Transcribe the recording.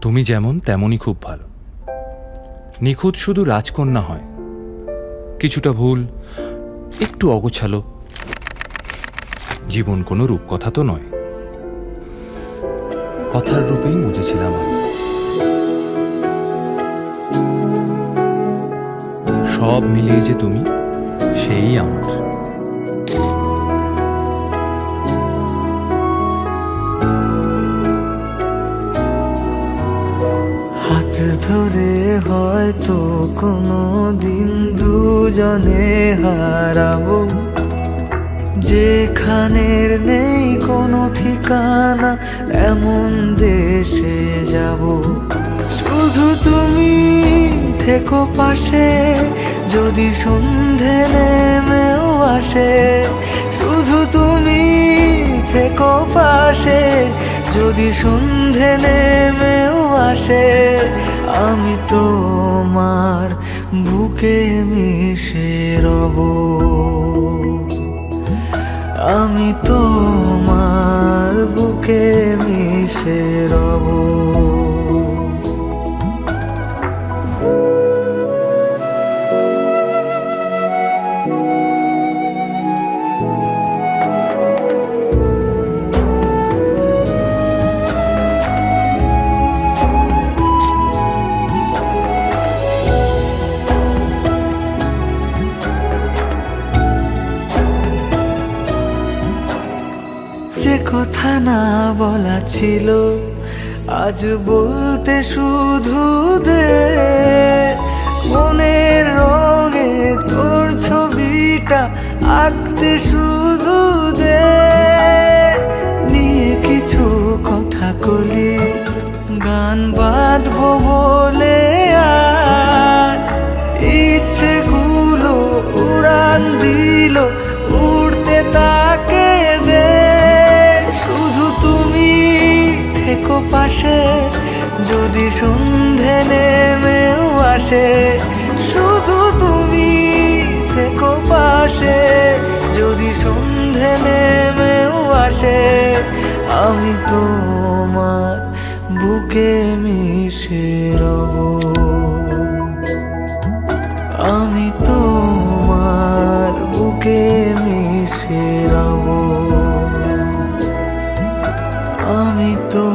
তুমি যেমন তেমনই খুব ভালো। নিখুঁত শুধু রাজকন্যা হয়, কিছুটা ভুল, একটু অগোছালো। জীবন কোনো রূপকথা তো নয়, কথার রূপেই মজেছিলাম আমি। সব মিলিয়ে যে তুমি, সেই আমার। হাত ধরে হয়তো কোনো দিন দুজনে হারাবো, যেখানের নেই কোনো ঠিকানা, এমন দেশে যাব। শুধু তুমি থেকো পাশে, যদি সন্ধে নেমেও আসে। শুধু তুমি থেকো পাশে, যদি সন্ধে নেমেও আসে। আমি তোমার বুকে মিশে রব, আমি তোমার বুকে মিশে রব। যে কথা না বলা ছিল, আজ বলতে শুধু দে। মনের রঙে তোর ছবিটা আঁকতে শুধু দে। নিয়ে কিছু কথা কলি, গান বাঁধবো বলে আজ। ইচ্ছেগুলো উড়ান দিল, উড়তে তাকে দে। শুধু তুমি থেকো পাশে, যদি সন্ধে নেমেও আসে। শুধু তুমি থেকো পাশে, যদি সন্ধে নেমেও আসে। আমি তোমার বুকে মিশে রব, আমি তোমার বুকে মিশে রব, আমি তো